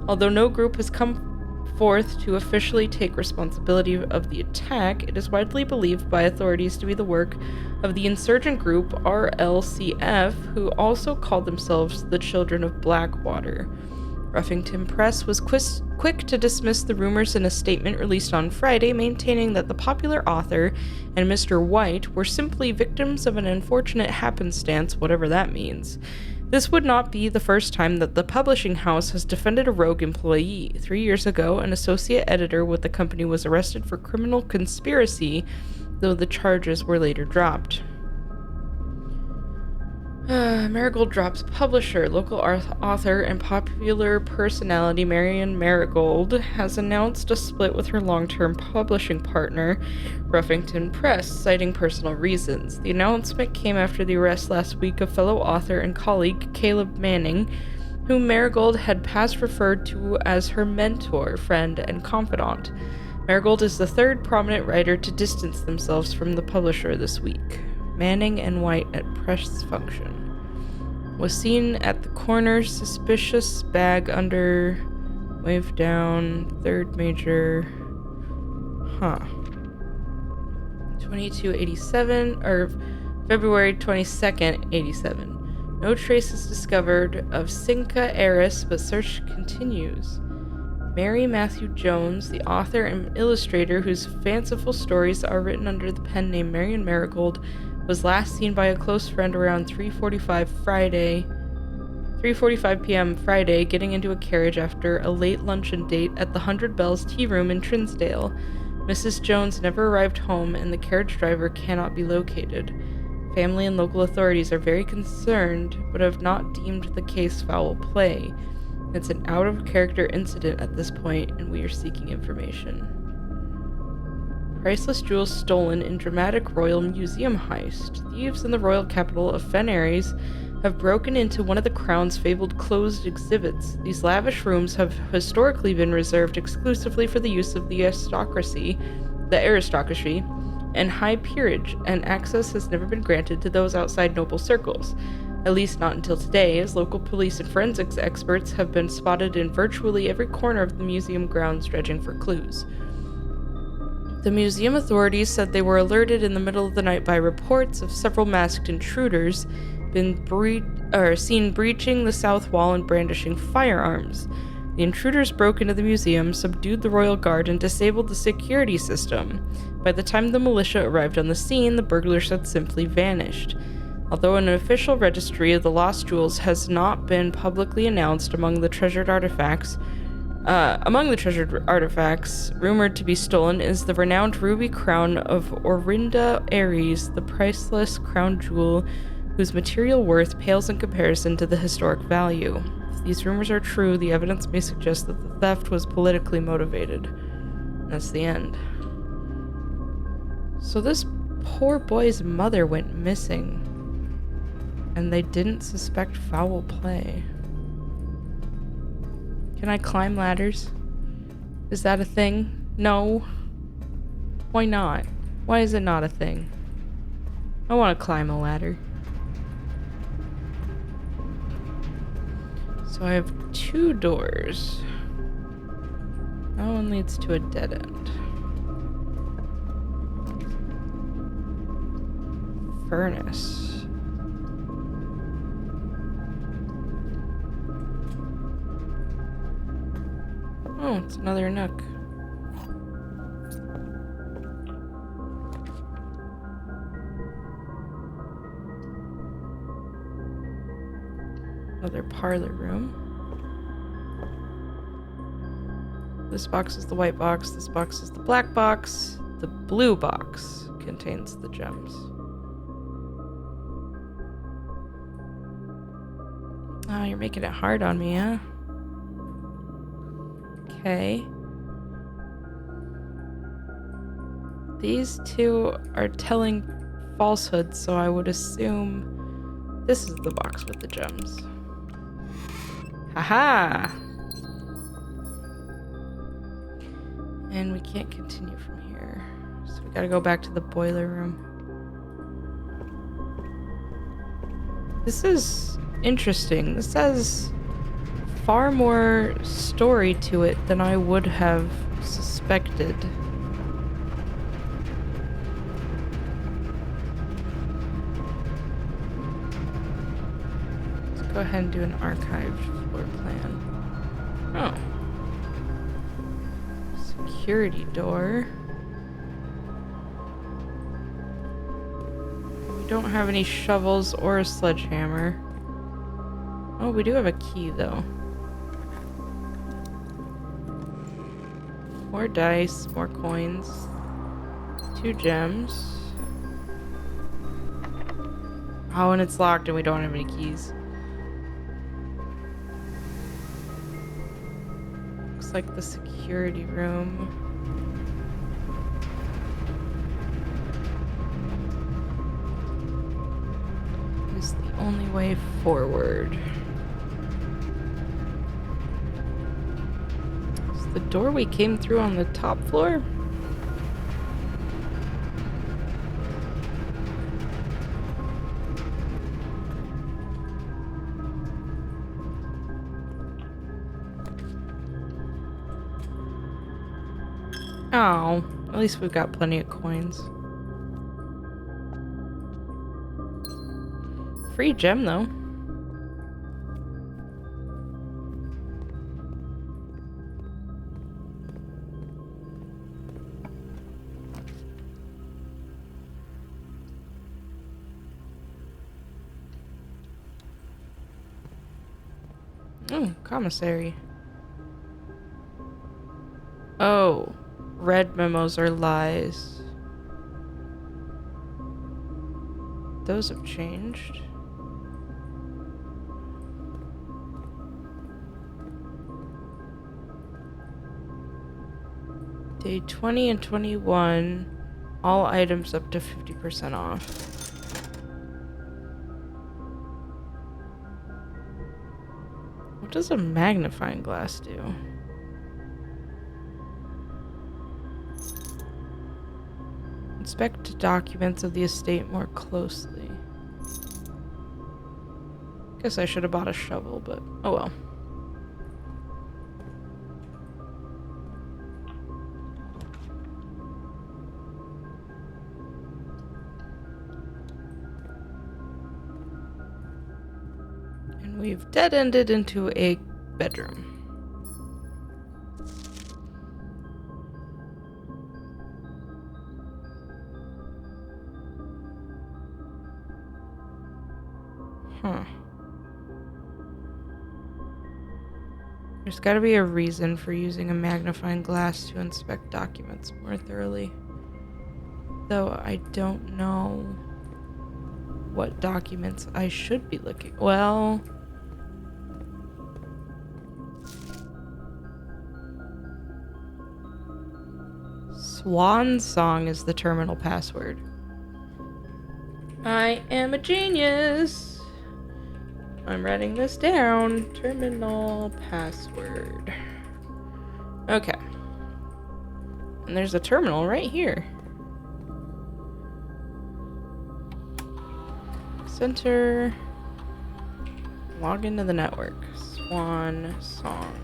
Although no group has come forth to officially take responsibility of the attack, it is widely believed by authorities to be the work of the insurgent group RLCF, who also called themselves the Children of Blackwater. Ruffington Press was quick to dismiss the rumors in a statement released on Friday, maintaining that the popular author and Mr. White were simply victims of an unfortunate happenstance, whatever that means. This would not be the first time that the publishing house has defended a rogue employee. 3 years ago, an associate editor with the company was arrested for criminal conspiracy, though the charges were later dropped. Marigold drops publisher. Local author and popular personality Marion Marigold has announced a split with her long-term publishing partner, Ruffington Press, citing personal reasons. The announcement came after the arrest last week of fellow author and colleague Caleb Manning, whom Marigold had past referred to as her mentor, friend, and confidant. Marigold is the 3rd prominent writer to distance themselves from the publisher this week. Manning and White at press function. Was seen at the corner, suspicious bag under, wave down, 3rd major, 2287, or February 22nd, 87. No traces discovered of Cinca heiress, but search continues. Mary Matthew Jones, the author and illustrator whose fanciful stories are written under the pen name Marion Marigold, was last seen by a close friend around 3:45 p.m. Friday, getting into a carriage after a late luncheon date at the 100 Bells Tea Room in Trinsdale. Mrs. Jones never arrived home, and the carriage driver cannot be located. Family and local authorities are very concerned, but have not deemed the case foul play. It's an out-of-character incident at this point, and we are seeking information. Priceless jewels stolen in dramatic royal museum heist. Thieves in the royal capital of Fen Aries have broken into one of the Crown's fabled closed exhibits. These lavish rooms have historically been reserved exclusively for the use of the aristocracy, and high peerage, and access has never been granted to those outside noble circles. At least not until today, as local police and forensics experts have been spotted in virtually every corner of the museum grounds dredging for clues. The museum authorities said they were alerted in the middle of the night by reports of several masked intruders seen breaching the south wall and brandishing firearms. The intruders broke into the museum, subdued the royal guard, and disabled the security system. By the time the militia arrived on the scene, the burglars had simply vanished. Although an official registry of the lost jewels has not been publicly announced, among the treasured artifacts rumored to be stolen is the renowned ruby crown of Orinda Aries, the priceless crown jewel whose material worth pales in comparison to the historic value. If these rumors are true, the evidence may suggest that the theft was politically motivated. That's the end. So this poor boy's mother went missing, and they didn't suspect foul play. Can I climb ladders? Is that a thing? No. Why not? Why is it not a thing? I want to climb a ladder. So I have 2 doors. That one leads to a dead end. furnace. Oh, it's another nook. Another parlor room. This box is the white box. This box is the black box. The blue box contains the gems. Oh, you're making it hard on me, huh? Okay. These two are telling falsehoods, so I would assume this is the box with the gems. Haha! And we can't continue from here. So we gotta go back to the boiler room. This is interesting. This has far more story to it than I would have suspected. Let's go ahead and do an archived floor plan. Oh. Security door. We don't have any shovels or a sledgehammer. Oh, we do have a key though. More dice, more coins, 2 gems. Oh, and it's locked and we don't have any keys. Looks like the security room. Is the only way forward. Is the door we came through on the top floor? Oh, at least we've got plenty of coins. Free gem, though. Oh, commissary. Oh. Red memos are lies. Those have changed. Day 20 and 21, all items up to 50% off. What does a magnifying glass do? Inspect documents of the estate more closely. Guess I should have bought a shovel, but oh well. And we've dead-ended into a bedroom. There's gotta be a reason for using a magnifying glass to inspect documents more thoroughly. Though I don't know what documents I should be looking. Well, Swan Song is the terminal password. I am a genius. I'm writing this down. Terminal password. Okay. And there's a terminal right here. Center. Log into the network. Swan Song.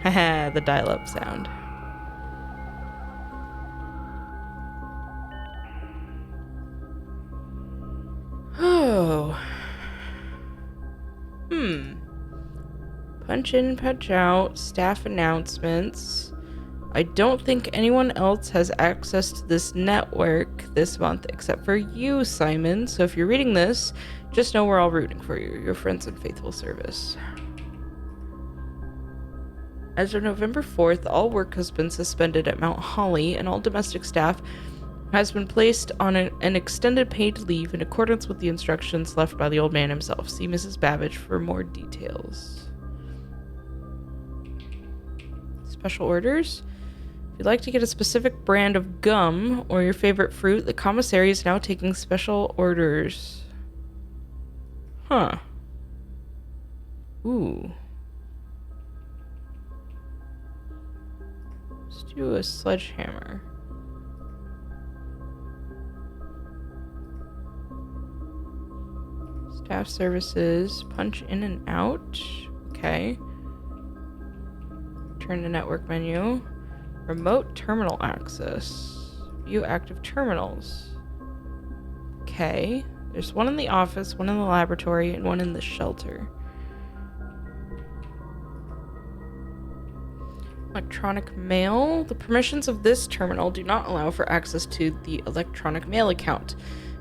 Haha, the dial-up sound. Punch in, punch out, staff announcements. I don't think anyone else has access to this network this month except for you, Simon. So if you're reading this, just know we're all rooting for you. Your friends in faithful service. As of November 4th, all work has been suspended at Mount Holly, and all domestic staff has been placed on an extended paid leave in accordance with the instructions left by the old man himself. See Mrs. Babbage for more details. Special orders? If you'd like to get a specific brand of gum or your favorite fruit, the commissary is now taking special orders. Huh. Ooh. Let's do a sledgehammer. Staff services, punch in and out. Okay. Turn to network menu. Remote terminal access. View active terminals. Okay. There's one in the office, one in the laboratory, and one in the shelter. Electronic mail. The permissions of this terminal do not allow for access to the electronic mail account.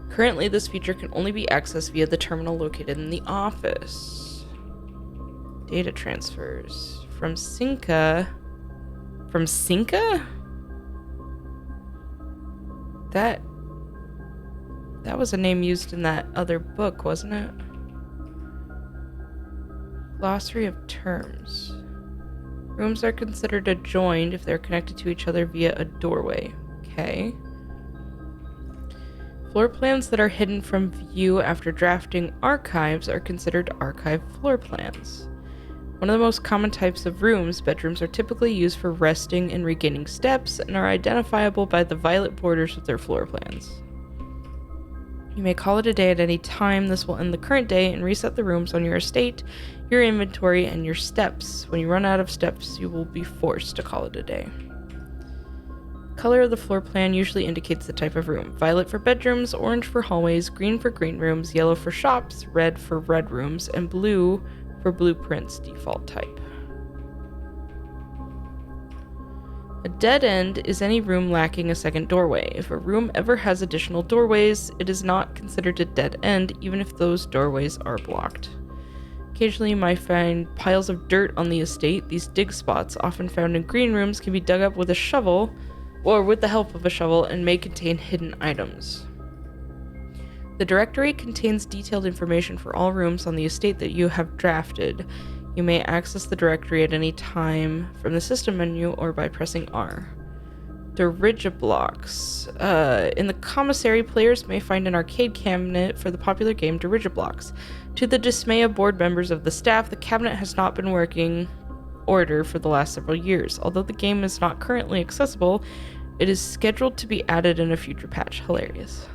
Currently, this feature can only be accessed via the terminal located in the office. Data transfers. From Cinca? That was a name used in that other book, wasn't it? Glossary of terms. Rooms are considered adjoined if they're connected to each other via a doorway. Okay. Floor plans that are hidden from view after drafting archives are considered archive floor plans. One of the most common types of rooms, bedrooms are typically used for resting and regaining steps and are identifiable by the violet borders of their floor plans. You may call it a day at any time. This will end the current day and reset the rooms on your estate, your inventory, and your steps. When you run out of steps, you will be forced to call it a day. Color of the floor plan usually indicates the type of room. Violet for bedrooms, orange for hallways, green for green rooms, yellow for shops, red for red rooms, and blue for blueprints default type. A dead end is any room lacking a second doorway. If a room ever has additional doorways, it is not considered a dead end, even if those doorways are blocked. Occasionally you might find piles of dirt on the estate. These dig spots, often found in green rooms, can be dug up with a shovel or with the help of a shovel and may contain hidden items. The directory contains detailed information for all rooms on the estate that you have drafted. You may access the directory at any time from the system menu or by pressing R. Dirigiblocks. In the commissary, players may find an arcade cabinet for the popular game Dirigiblocks. To the dismay of board members of the staff, the cabinet has not been working order for the last several years. Although the game is not currently accessible, it is scheduled to be added in a future patch. Hilarious.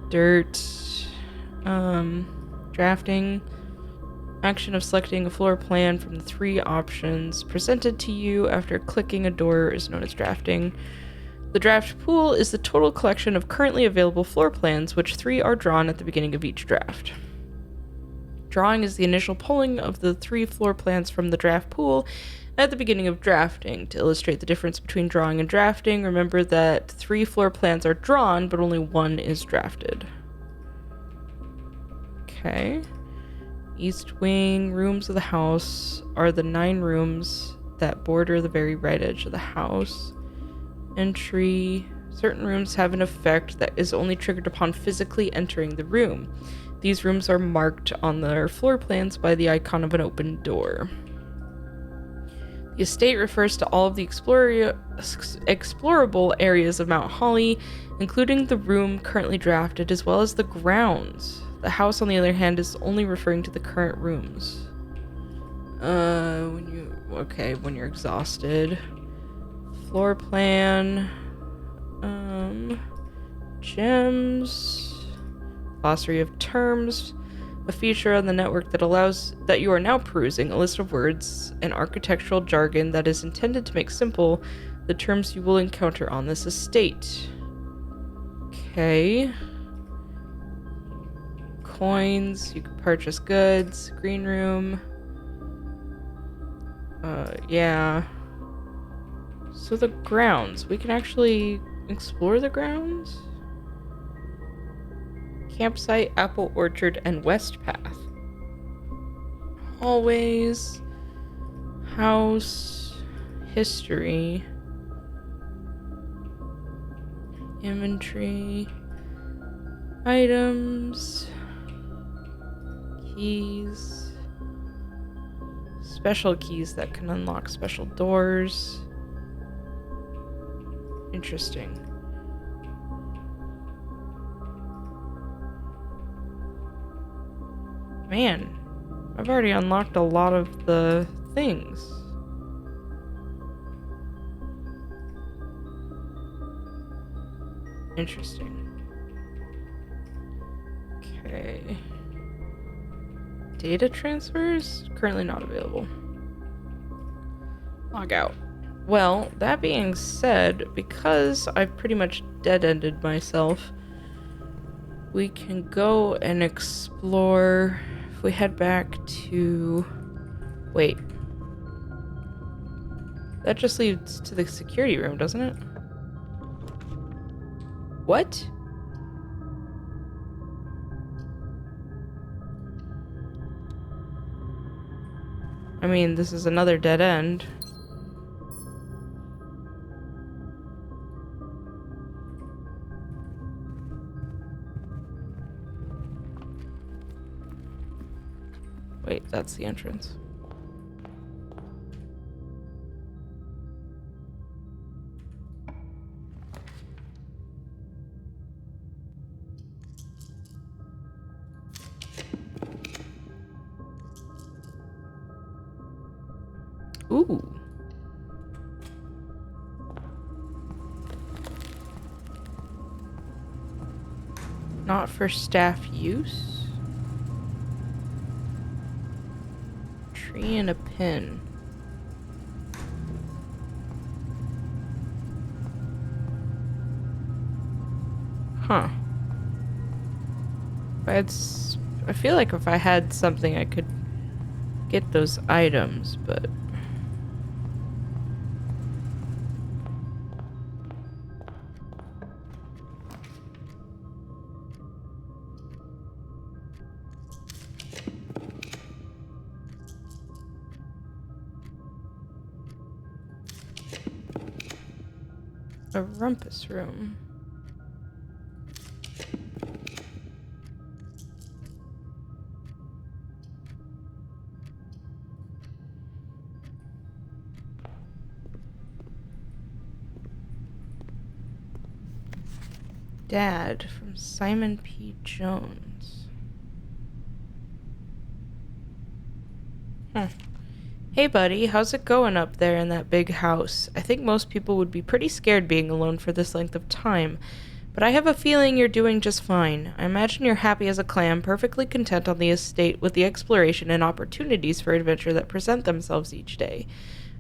Dirt. Drafting. Action of selecting a floor plan from the 3 options presented to you after clicking a door is known as drafting. The draft pool is the total collection of currently available floor plans, which 3 are drawn at the beginning of each draft. Drawing is the initial pulling of the 3 floor plans from the draft pool at the beginning of drafting. To illustrate the difference between drawing and drafting, remember that 3 floor plans are drawn, but only 1 is drafted. Okay. East wing rooms of the house are the 9 rooms that border the very right edge of the house. Entry. Certain rooms have an effect that is only triggered upon physically entering the room. These rooms are marked on their floor plans by the icon of an open door. The estate refers to all of the explorable areas of Mount Holly, including the room currently drafted, as well as the grounds. The house, on the other hand, is only referring to the current rooms. When you're exhausted. Floor plan. Gems. Glossary of terms. A feature on the network that allows that you are now perusing, a list of words and architectural jargon that is intended to make simple the terms you will encounter on this estate. Okay. coins. You can purchase goods. Green room. Yeah. So the grounds. We can actually explore the grounds? Campsite, apple orchard, and west path. Hallways. House. History. Inventory. Items. Keys. Special keys that can unlock special doors. Interesting. Man, I've already unlocked a lot of the things. Interesting. Okay. Data transfers? Currently not available. Log out. Well, that being said, because I've pretty much dead-ended myself, we can go and explore. If we head back to... Wait. That just leads to the security room, doesn't it? What? I mean, this is another dead end. Wait, that's the entrance. Ooh. Not for staff use. Tree and a pin. Huh. I feel like if I had something I could get those items, but... A rumpus room. Dad from Simon P. Jones. Hey buddy, how's it going up there in that big house? I think most people would be pretty scared being alone for this length of time, but I have a feeling you're doing just fine. I imagine you're happy as a clam, perfectly content on the estate with the exploration and opportunities for adventure that present themselves each day.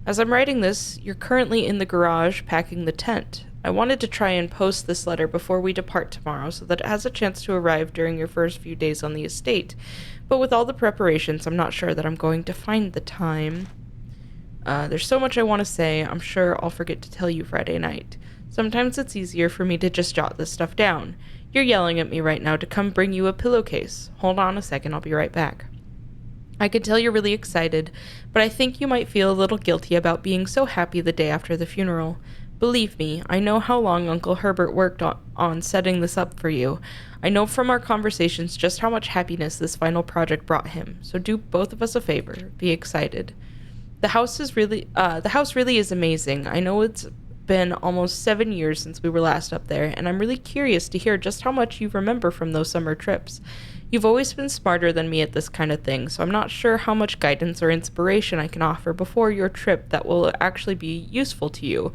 As I'm writing this, you're currently in the garage packing the tent. I wanted to try and post this letter before we depart tomorrow so that it has a chance to arrive during your first few days on the estate. But with all the preparations, I'm not sure that I'm going to find the time. There's so much I want to say, I'm sure I'll forget to tell you Friday night. Sometimes it's easier for me to just jot this stuff down. You're yelling at me right now to come bring you a pillowcase. Hold on a second, I'll be right back. I can tell you're really excited, but I think you might feel a little guilty about being so happy the day after the funeral. Believe me, I know how long Uncle Herbert worked on setting this up for you. I know from our conversations just how much happiness this final project brought him, so do both of us a favor. Be excited. The house really is amazing. I know it's been almost 7 years since we were last up there, and I'm really curious to hear just how much you remember from those summer trips. You've always been smarter than me at this kind of thing, so I'm not sure how much guidance or inspiration I can offer before your trip that will actually be useful to you.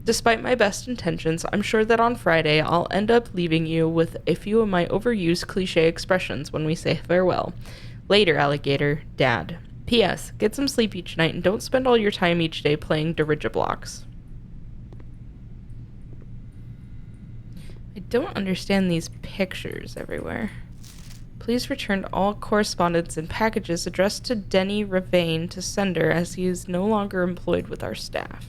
Despite my best intentions, I'm sure that on Friday I'll end up leaving you with a few of my overused cliche expressions when we say farewell. Later, alligator, Dad. P.S. Get some sleep each night and don't spend all your time each day playing Dirigiblocks. I don't understand these pictures everywhere. Please return all correspondence and packages addressed to Denny Ravane to sender, as he is no longer employed with our staff.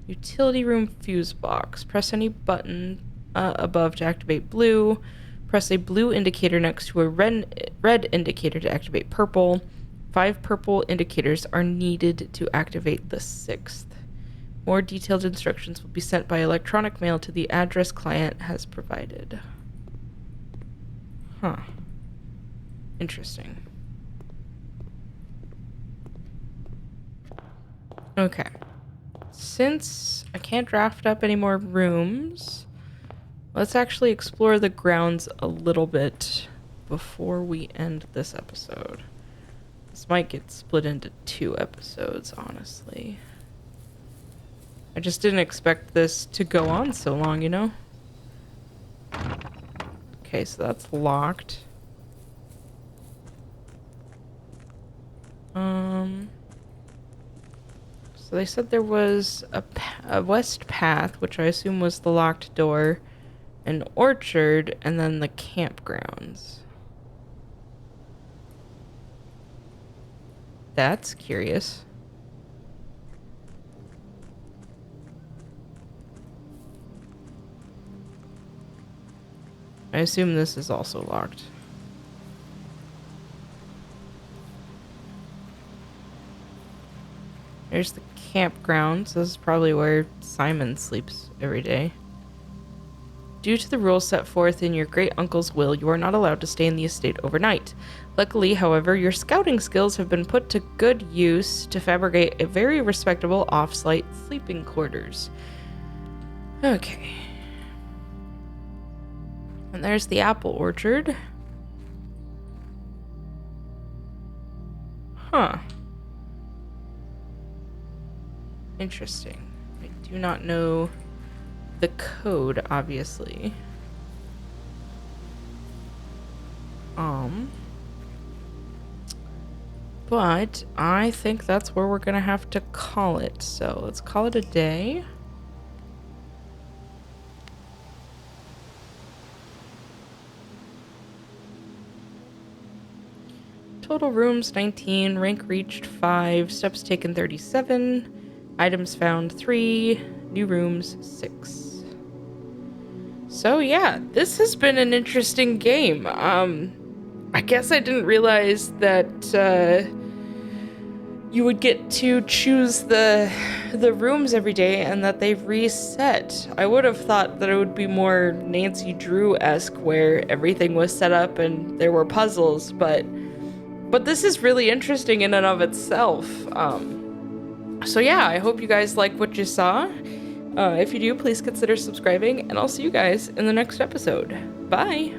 Utility room fuse box. Press any button above to activate blue. Press a blue indicator next to a red indicator to activate purple. 5 purple indicators are needed to activate the 6th. More detailed instructions will be sent by electronic mail to the address client has provided. Huh. Interesting. Okay. Since I can't draft up any more rooms, let's actually explore the grounds a little bit before we end this episode. This might get split into 2 episodes, honestly. I just didn't expect this to go on so long, you know? Okay, so that's locked. So they said there was a west path, which I assume was the locked door, an orchard, and then the campgrounds. That's curious. I assume this is also locked. There's the campground, so this is probably where Simon sleeps every day. Due to the rules set forth in your great-uncle's will, you are not allowed to stay in the estate overnight. Luckily, however, your scouting skills have been put to good use to fabricate a very respectable off-site sleeping quarters. Okay. And there's the apple orchard. Huh. Interesting. I do not know the code, obviously. But I think that's where we're gonna have to call it. So let's call it a day. Total rooms 19, rank reached 5, steps taken 37, items found 3, new rooms 6. So yeah, this has been an interesting game. I guess I didn't realize that you would get to choose the rooms every day and that they've reset. I would have thought that it would be more Nancy Drew-esque, where everything was set up and there were puzzles, but this is really interesting in and of itself. So yeah, I hope you guys like what you saw. If you do, please consider subscribing, and I'll see you guys in the next episode. Bye!